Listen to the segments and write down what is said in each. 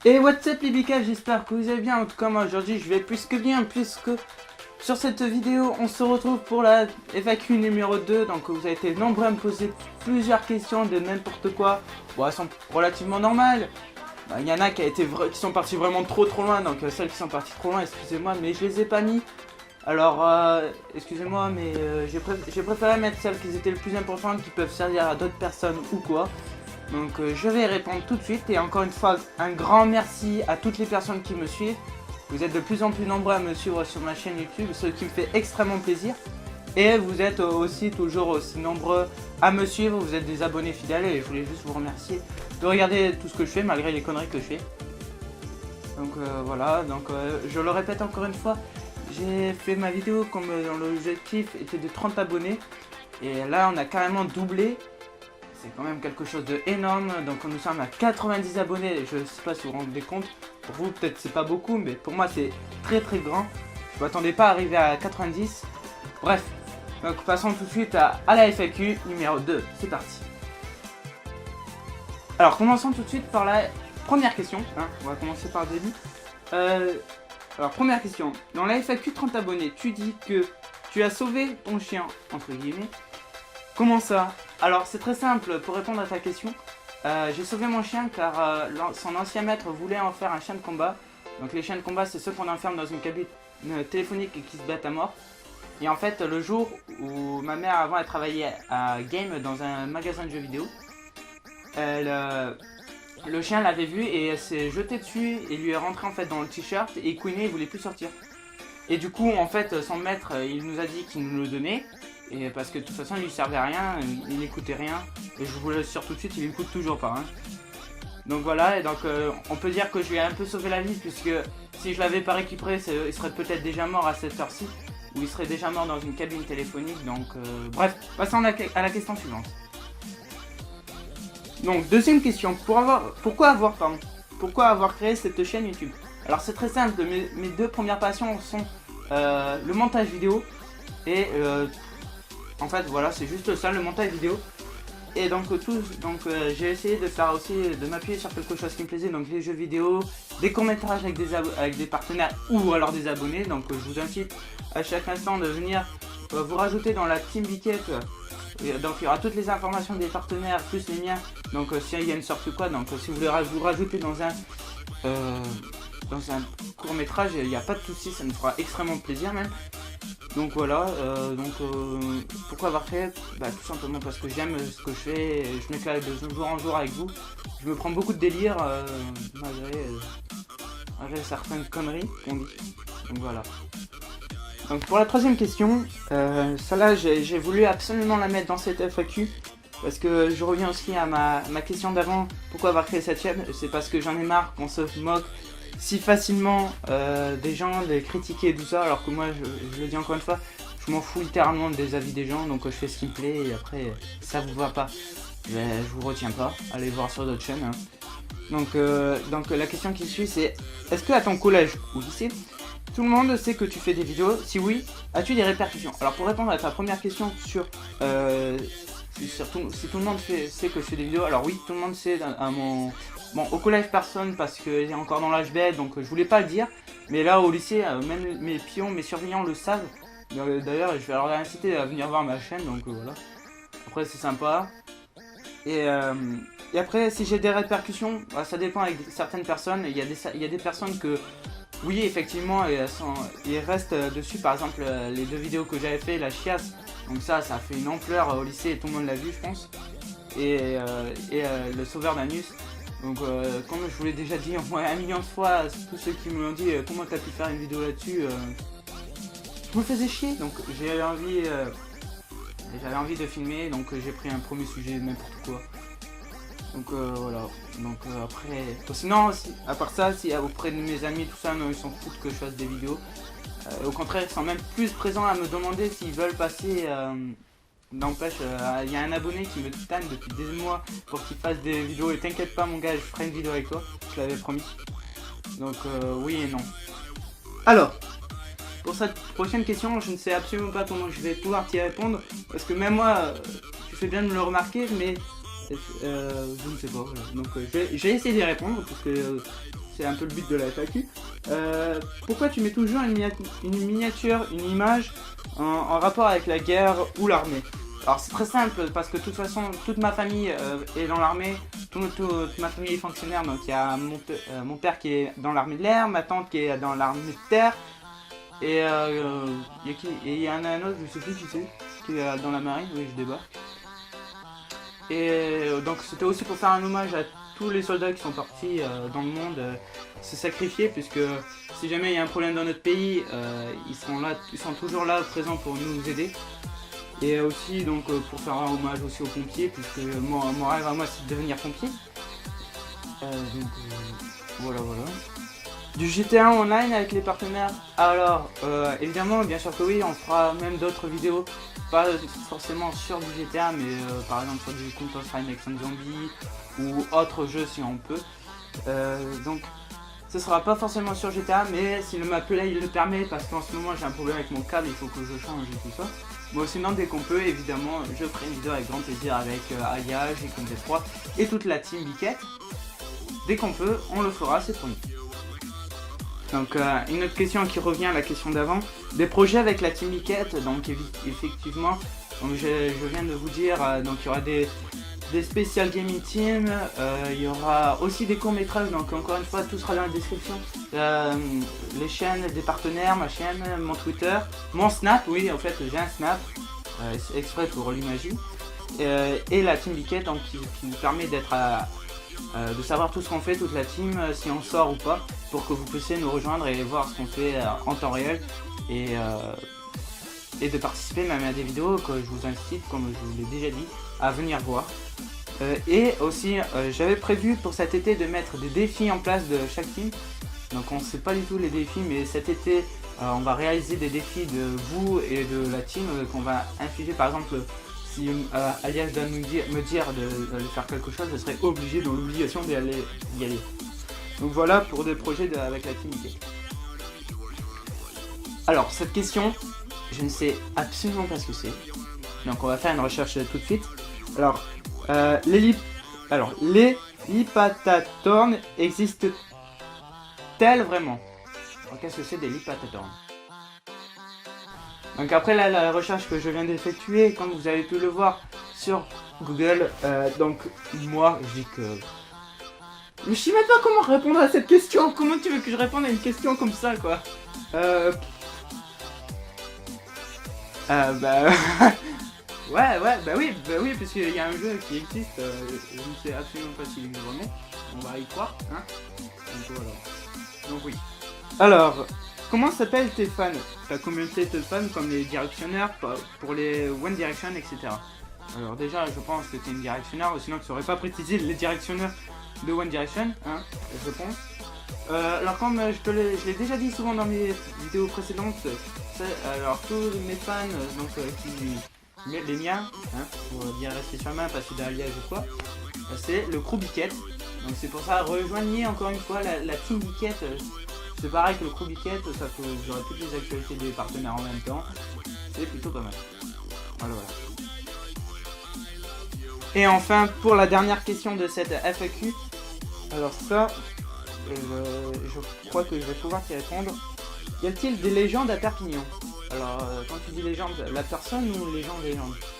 Et what's up les bicas, j'espère que vous allez bien. En tout cas moi aujourd'hui je vais plus que bien, puisque sur cette vidéo on se retrouve pour la FAQ numéro 2. Donc vous avez été nombreux à me poser plusieurs questions de n'importe quoi. Bon, elles sont relativement normales. Il y en a qui sont partis vraiment trop loin. Donc celles qui sont parties trop loin, excusez-moi, mais je les ai pas mis. Alors excusez-moi, mais j'ai préféré mettre celles qui étaient les plus importantes, qui peuvent servir à d'autres personnes ou quoi. Donc je vais répondre tout de suite, et encore une fois un grand merci à toutes les personnes qui me suivent. Vous êtes de plus en plus nombreux à me suivre sur ma chaîne YouTube, ce qui me fait extrêmement plaisir. Et vous êtes aussi toujours aussi nombreux à me suivre, vous êtes des abonnés fidèles, et je voulais juste vous remercier de regarder tout ce que je fais malgré les conneries que je fais. Donc voilà, donc je le répète encore une fois, j'ai fait ma vidéo comme l'objectif était de 30 abonnés. Et là on a carrément doublé. C'est quand même quelque chose d'énorme. Donc nous sommes à 90 abonnés. Je sais pas si vous vous rendez compte. Pour vous peut-être c'est pas beaucoup, mais pour moi c'est très grand. Je m'attendais pas à arriver à 90. Bref, donc passons tout de suite à la FAQ numéro 2. C'est parti. Alors commençons tout de suite par la première question, hein. On va commencer par le début. Alors première question. Dans la FAQ 30 abonnés, tu dis que tu as sauvé ton chien, entre guillemets. Comment ça? Alors c'est très simple, pour répondre à ta question, j'ai sauvé mon chien car son ancien maître voulait en faire un chien de combat. Donc les chiens de combat, c'est ceux qu'on enferme dans une cabine téléphonique et qui se battent à mort. Et en fait le jour où ma mère avant elle travaillait à Game dans un magasin de jeux vidéo, le chien l'avait vu et elle s'est jetée dessus et lui est rentré en fait dans le t-shirt et il couinait, il voulait plus sortir. Et du coup en fait son maître il nous a dit qu'il nous le donnait. Et parce que de toute façon il lui servait à rien, il n'écoutait rien. Et je vous l'assure tout de suite, il écoute toujours pas, hein. Donc voilà, et donc on peut dire que je lui ai un peu sauvé la vie, puisque si je l'avais pas récupéré, il serait peut-être déjà mort à cette heure-ci, ou il serait déjà mort dans une cabine téléphonique. Donc bref, passons à la question suivante. Donc deuxième question, pourquoi avoir créé cette chaîne YouTube? Alors c'est très simple, mes deux premières passions sont le montage vidéo et en fait voilà, c'est juste ça, le montage vidéo. Et donc j'ai essayé de faire aussi, de m'appuyer sur quelque chose qui me plaisait, donc les jeux vidéo, des courts-métrages avec des partenaires ou alors des abonnés. Donc je vous incite à chaque instant de venir vous rajouter dans la Team Biquette. Donc il y aura toutes les informations des partenaires plus les miens. Donc s'il y a une sorte ou quoi, donc si vous voulez vous rajouter dans un court-métrage, il n'y a pas de souci, ça me fera extrêmement plaisir même. Donc voilà, pourquoi avoir créé? Tout simplement parce que j'aime ce que je fais, et je m'éclate de jour en jour avec vous. Je me prends beaucoup de délire malgré certaines conneries qu'on dit. Donc voilà. Donc pour la troisième question, celle-là j'ai voulu absolument la mettre dans cette FAQ. Parce que je reviens aussi à ma question d'avant, pourquoi avoir créé cette chaîne? C'est parce que j'en ai marre qu'on se moque si facilement des gens, de les critiquer et tout ça, alors que moi je le dis encore une fois, je m'en fous littéralement des avis des gens, donc je fais ce qui me plaît, et après ça vous va pas, je vous retiens pas, allez voir sur d'autres chaînes, hein. Donc la question qui suit c'est, est-ce que à ton collège ou lycée, tout le monde sait que tu fais des vidéos? Si oui, as-tu des répercussions? Alors pour répondre à ta première question sur si tout le monde sait que je fais des vidéos, alors oui, tout le monde sait à mon... Bon, au collège personne parce que j'ai encore dans l'âge bête, donc je voulais pas le dire. Mais là au lycée, même mes pions, mes surveillants le savent. D'ailleurs je vais leur inciter à venir voir ma chaîne, donc voilà. Après c'est sympa. Et après si j'ai des répercussions, ça dépend avec certaines personnes. Il y a des personnes que, oui effectivement, ils restent dessus. Par exemple les deux vidéos que j'avais fait, la chiasse. Donc ça a fait une ampleur au lycée et tout le monde l'a vu je pense. Et le sauveur d'anus. Donc comme je vous l'ai déjà dit au moins 1 million de fois, tous ceux qui me l'ont dit comment t'as pu faire une vidéo là-dessus, je me faisais chier, donc j'avais envie de filmer, donc j'ai pris un premier sujet, n'importe quoi. Donc voilà, donc après, sinon à part ça, si auprès de mes amis tout ça, non, ils s'en foutent que je fasse des vidéos. Au contraire, ils sont même plus présents à me demander s'ils veulent passer... N'empêche, il y a un abonné qui me tanne depuis des mois pour qu'il fasse des vidéos, et t'inquiète pas mon gars, je ferai une vidéo avec toi, je l'avais promis. Donc oui et non. Alors, pour cette prochaine question, je ne sais absolument pas comment je vais pouvoir t'y répondre, parce que même moi, tu fais bien de me le remarquer, mais je ne sais pas. Donc je vais essayer d'y répondre, parce que c'est un peu le but de la FAQ. Pourquoi tu mets toujours une miniature, une image en rapport avec la guerre ou l'armée? Alors c'est très simple, parce que de toute façon, toute ma famille est dans l'armée, toute ma famille est fonctionnaire, donc il y a mon père qui est dans l'armée de l'air, ma tante qui est dans l'armée de terre, et il y en a un autre, je sais plus qui c'est, qui est dans la marine, oui je débarque. Et donc c'était aussi pour faire un hommage à tous les soldats qui sont partis dans le monde se sacrifier, puisque si jamais il y a un problème dans notre pays, ils sont toujours là présents pour nous aider. Et aussi donc pour faire un hommage aussi aux pompiers, puisque mon rêve à moi c'est de devenir pompier. Voilà. Du GTA Online avec les partenaires. Alors évidemment, bien sûr que oui, on fera même d'autres vidéos, pas forcément sur du GTA, mais par exemple sur du Counter-Strike Next Zombie ou autre jeu si on peut. Donc ce sera pas forcément sur GTA, mais si le mapplay il le permet, parce qu'en ce moment j'ai un problème avec mon câble, il faut que je change et tout ça. Bon, sinon dès qu'on peut, évidemment, je ferai une vidéo avec grand plaisir avec Alia, G3 et toute la team Biquette. Dès qu'on peut, on le fera, c'est promis. Donc une autre question qui revient à la question d'avant, des projets avec la team Biquette. Donc effectivement, donc je viens de vous dire, donc il y aura des spécial gaming team, il y aura aussi des courts métrages, donc encore une fois tout sera dans la description, les chaînes des partenaires, ma chaîne, mon Twitter, mon Snap, oui en fait j'ai un Snap, exprès pour l'imaginer, et la team Biquette, donc qui nous permet d'être de savoir tout ce qu'on fait, toute la team, si on sort ou pas, pour que vous puissiez nous rejoindre et voir ce qu'on fait en temps réel, et de participer même à des vidéos que je vous incite, comme je vous l'ai déjà dit, à venir voir. Et aussi j'avais prévu pour cet été de mettre des défis en place de chaque team. Donc on ne sait pas du tout les défis, mais cet été on va réaliser des défis de vous et de la team qu'on va infliger. Par exemple, si Alias doit me dire de faire quelque chose, je serai obligé dans l'obligation d'y aller. Donc voilà pour des projets avec la team Mickey. Alors cette question, je ne sais absolument pas ce que c'est. Donc on va faire une recherche tout de suite. Alors, les lipatatornes existent-elles vraiment? Alors, qu'est-ce que c'est des lipatatornes? Donc après la recherche que je viens d'effectuer, comme vous avez pu le voir sur Google, donc moi je dis que... Mais je sais même pas comment répondre à cette question. Comment tu veux que je réponde à une question comme ça, quoi? Ouais, bah oui, parce qu'il y a un jeu qui existe, je ne sais absolument pas s'il existe vraiment, on va y croire, hein. Donc voilà. Donc oui. Alors, comment s'appellent tes fans? Ta communauté de fans, comme les directionnaires, pour les One Direction, etc. Alors déjà, je pense que tu es une directionnaire, sinon tu n'aurais pas précisé les directionneurs de One Direction, hein, je pense. Alors comme je l'ai déjà dit souvent dans mes vidéos précédentes, alors tous mes fans, donc les miens, hein, pour bien rester sur la main, pas ceux d'Alias ou quoi, c'est le crew Biquette. Donc c'est pour ça, rejoignez encore une fois la team Biquette. C'est pareil que le crew Biquette, ça peut, vous aurez toutes les actualités des partenaires en même temps. C'est plutôt pas mal. Voilà. Et enfin, pour la dernière question de cette FAQ, alors ça, je crois que je vais pouvoir y répondre. Y a-t-il des légendes à Perpignan? Alors, quand tu dis légende, la personne ou légende?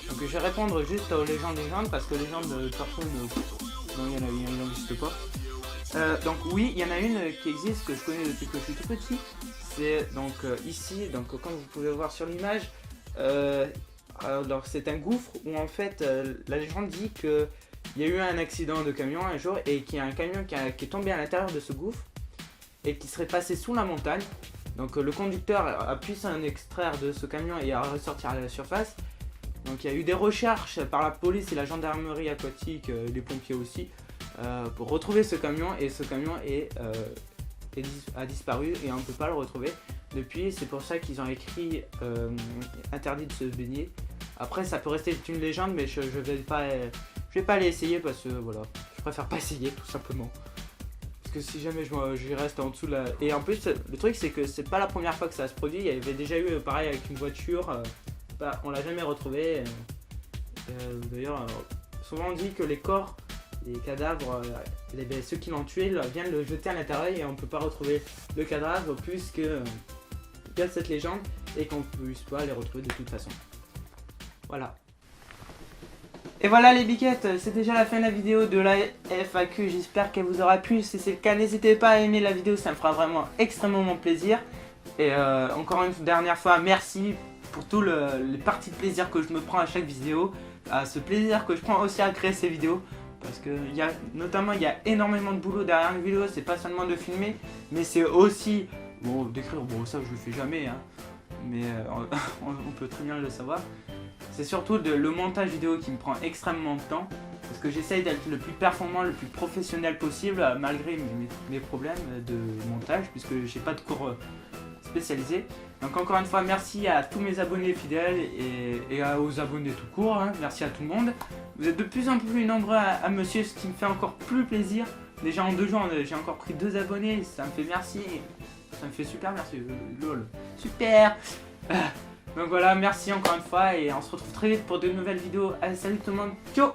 Donc je vais répondre juste aux légendes parce que légende personne, non, il n'existe pas. Donc oui, il y en a une qui existe, que je connais depuis que je suis tout petit. C'est donc ici, donc comme vous pouvez voir sur l'image, alors c'est un gouffre où en fait la légende dit que il y a eu un accident de camion un jour et qu'il y a un camion qui est tombé à l'intérieur de ce gouffre et qui serait passé sous la montagne. Donc le conducteur a pu s'en extraire de ce camion et à ressortir à la surface. Donc il y a eu des recherches par la police et la gendarmerie aquatique, les pompiers aussi, pour retrouver ce camion, et ce camion a disparu et on ne peut pas le retrouver depuis. C'est pour ça qu'ils ont écrit interdit de se baigner. Après ça peut rester une légende, mais je vais pas aller essayer parce que voilà, je préfère pas essayer tout simplement. Parce que si jamais je reste en dessous là. Et en plus le truc c'est que c'est pas la première fois que ça se produit. Il y avait déjà eu pareil avec une voiture, on l'a jamais retrouvé. D'ailleurs souvent on dit que les corps les cadavres, ceux qui l'ont tué viennent le jeter à l'intérieur et on peut pas retrouver le cadavre plus que cette légende et qu'on puisse pas les retrouver de toute façon. Voilà. Et voilà les biquettes, c'est déjà la fin de la vidéo de la FAQ, j'espère qu'elle vous aura plu. Si c'est le cas, n'hésitez pas à aimer la vidéo, ça me fera vraiment extrêmement plaisir. Et encore une dernière fois, merci pour tous les parties de plaisir que je me prends à chaque vidéo, à ce plaisir que je prends aussi à créer ces vidéos. Parce que notamment il y a énormément de boulot derrière une vidéo, c'est pas seulement de filmer, mais c'est aussi, bon, d'écrire, bon ça je le fais jamais, hein, mais on peut très bien le savoir. C'est surtout le montage vidéo qui me prend extrêmement de temps, parce que j'essaye d'être le plus performant, le plus professionnel possible, malgré mes problèmes de montage, puisque j'ai pas de cours spécialisés. Donc encore une fois, merci à tous mes abonnés fidèles et aux abonnés tout court, hein. Merci à tout le monde. Vous êtes de plus en plus nombreux à me suivre, ce qui me fait encore plus plaisir. Déjà en 2 jours, j'ai encore pris 2 abonnés, ça me fait merci. Ça me fait super merci, lol. Super. Donc voilà, merci encore une fois et on se retrouve très vite pour de nouvelles vidéos. Allez, salut tout le monde, ciao.